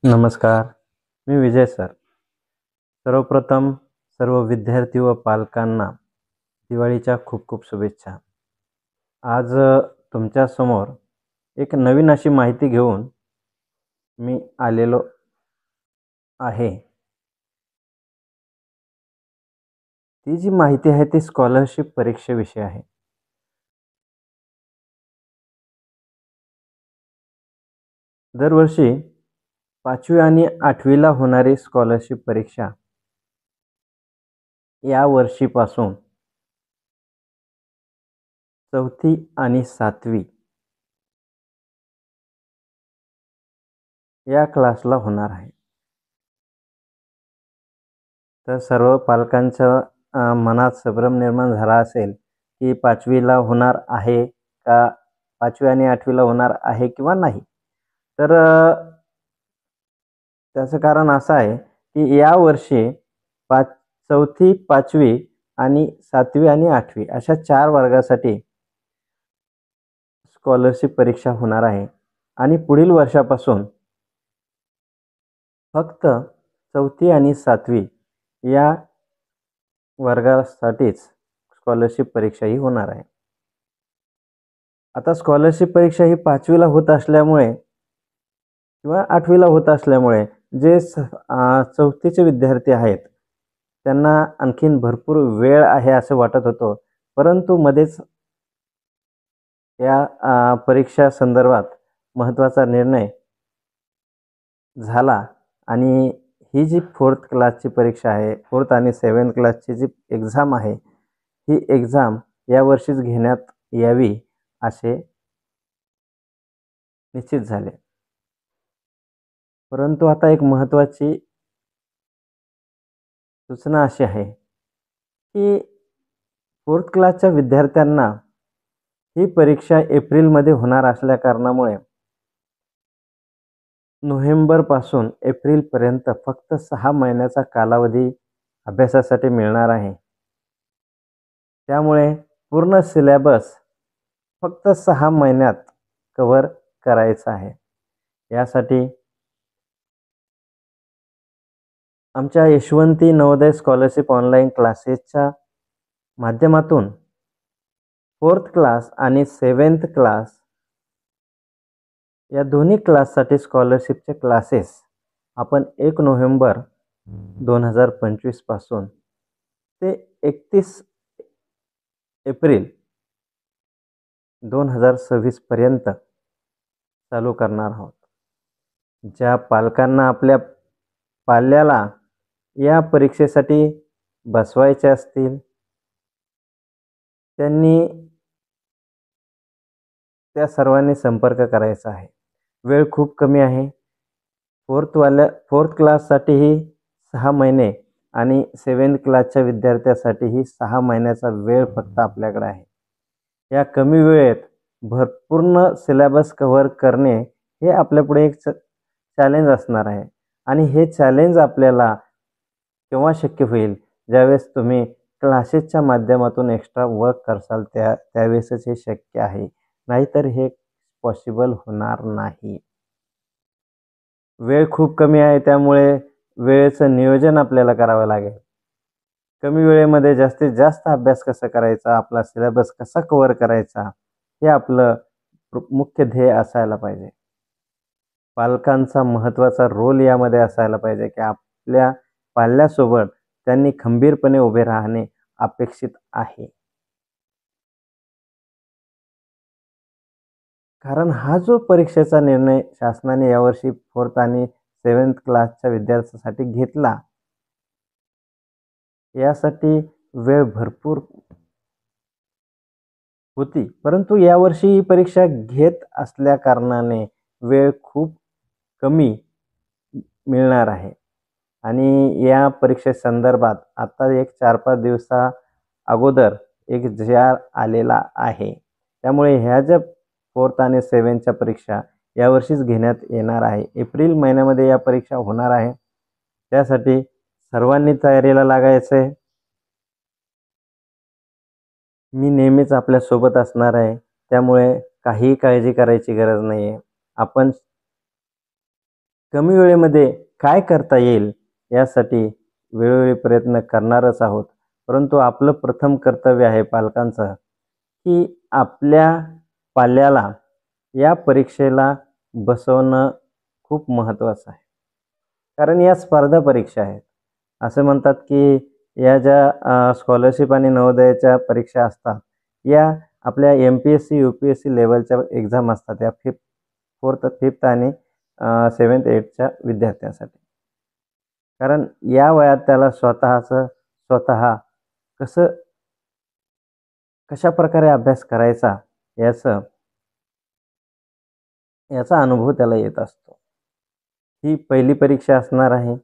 नमस्कार, मी विजय सर. सर्वप्रथम सर्व विद्यार्थी व पालकांना दिवाळीच्या खूप खूप शुभेच्छा. आज तुमच्यासमोर एक नवीन अशी माहिती घेऊन मी आलेलो आहे. ती जी माहिती आहे ती स्कॉलरशिप परीक्षेविषयी आहे. दरवर्षी 5वी आणि 8वीला होणारी स्कॉलरशिप परीक्षा या वर्षीपासून 4थी आणि 7वी या क्लासला होणार आहे. तर सर्व पालकांच्या मनात संभ्रम निर्माण झाला असेल की 5वीला होणार आहे का, 5वी आणि 8वीला होणार आहे किंवा नाही. तर त्याचं कारण असं आहे की यावर्षी 4थी, 5वी आणि 7वी आणि 8वी अशा 4 वर्गासाठी स्कॉलरशिप परीक्षा होणार आहे आणि पुढील वर्षापासून फक्त 4थी आणि 7वी या वर्गासाठीच स्कॉलरशिप परीक्षा ही होणार आहे. आता स्कॉलरशिप परीक्षा ही 5वीला होत असल्यामुळे किंवा 8वीला होत असल्यामुळे जे 4थीचे विद्यार्थी आहेत त्यांना आणखीन भरपूर वेळ आहे असं वाटत होतं. परंतु मध्येच या परीक्षा संदर्भात महत्त्वाचा निर्णय झाला आणि ही जी 4th क्लासची परीक्षा आहे, 4th आणि 7th क्लासची जी एक्झाम आहे, ही एक्झाम यावर्षीच घेण्यात यावी असे निश्चित झाले. परंतु आता एक महत्त्वाची सूचना अशी आहे की 4th क्लासच्या विद्यार्थ्यांना ही परीक्षा एप्रिलमध्ये होणार असल्या कारणामुळे नोव्हेंबरपासून एप्रिलपर्यंत फक्त 6 महिन्याचा कालावधी अभ्यासासाठी मिळणार आहे. त्यामुळे पूर्ण सिलेबस फक्त 6 महिन्यात कव्हर करायचा आहे. यासाठी आमच्या यशवंती नवोदय स्कॉलरशिप ऑनलाईन क्लासेसच्या माध्यमातून 4th क्लास आणि 7th क्लास या दोन्ही क्लाससाठी स्कॉलरशिपचे क्लासेस आपण 1 नोव्हेंबर 2025 पासून ते 31 एप्रिल 2026 पर्यंत चालू करणार आहोत. ज्या पालकांना आपल्या पाल्याला या परीक्षेसाठी बसवायचे असतील त्यांनी त्या सर्वांनी संपर्क करायचा आहे. वेळ खूप कमी आहे. 4th क्लाससाठीही 6 महिने आणि 7th क्लासच्या विद्यार्थ्यासाठीही 6 महिन्याचा वेळ फक्त आपल्याकडे आहे. या कमी वेळेत पूर्ण सिलेबस कव्हर करणे हे आपल्यापुढे एक चॅलेंज असणार आहे आणि हे चॅलेंज आपल्याला केव्हा शक्य होईल, ज्यावेळेस तुम्ही क्लासेसच्या माध्यमातून एक्स्ट्रा वर्क करसाल त्यावेळेसच हे शक्य आहे. नाहीतर हे पॉसिबल होणार नाही. वेळ खूप कमी आहे, त्यामुळे वेळेचं नियोजन आपल्याला करावं लागेल. कमी वेळेमध्ये जास्तीत जास्त अभ्यास कसा करायचा, आपला सिलेबस कसा कव्हर करायचा, हे आपलं मुख्य ध्येय असायला पाहिजे. पालकांचा महत्त्वाचा रोल यामध्ये असायला पाहिजे की आपल्या पाल्यासोबत त्यांनी खंबीरपणे उभे राहणे अपेक्षित आहे. कारण हा जो परीक्षेचा निर्णय शासनाने यावर्षी 4th आणि 7th क्लासच्या विद्यार्थ्यांसाठी घेतला, यासाठी वेळ भरपूर होती. परंतु यावर्षी ही परीक्षा घेत असल्या कारणाने वेळ खूप कमी मिळणार आहे आणि या परीक्षेसंदर्भात आता एक 4-5 दिवसा अगोदर एक जी.आर. आलेला आहे. त्यामुळे ह्या ज्या 4th आणि 7thच्या परीक्षा यावर्षीच घेण्यात येणार आहे. एप्रिल महिन्यामध्ये या परीक्षा होणार आहे. त्यासाठी सर्वांनी तयारीला लागायचं आहे. मी नेहमीच आपल्यासोबत असणार आहे, त्यामुळे काहीही काळजी करायची गरज नाही आहे. आपण कमी वेळेमध्ये काय करता येईल यासाठी वेळोवेळी प्रयत्न करणारच आहोत. परंतु आपलं प्रथम कर्तव्य आहे पालकांचं, की आपल्या पाल्याला या परीक्षेला बसवणं खूप महत्त्वाचं आहे. कारण या स्पर्धा परीक्षा आहेत. असं म्हणतात की या ज्या स्कॉलरशिप आणि नवोदयाच्या परीक्षा असतात, या आपल्या MPSC, UPSC लेव्हलच्या एक्झाम असतात, या 4th, 5th आणि 7th, 8thच्या विद्यार्थ्यांसाठी. कारण या वयात त्याला स्वतः कशाप्रकारे अभ्यास करायचा याचा अनुभव त्याला येत असतो. ही पहिली परीक्षा असणार आहे.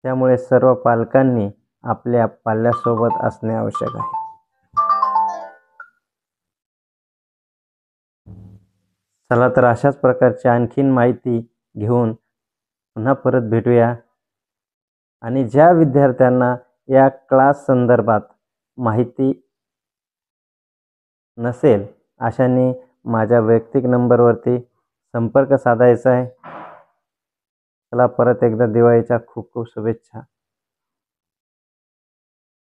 त्यामुळे सर्व पालकांनी आपल्या पाल्यासोबत असणे आवश्यक आहे. चला तर अशाच प्रकारची आणखीन माहिती घेऊन पुन्हा परत भेटूया. आणि ज्या विद्यार्थ्यांना या क्लास संदर्भात माहिती नसेल अशांनी माझ्या वैयक्तिक नंबरवरती संपर्क साधायचा आहे. चला परत एकदा दिवाळीच्या खूप खूप शुभेच्छा.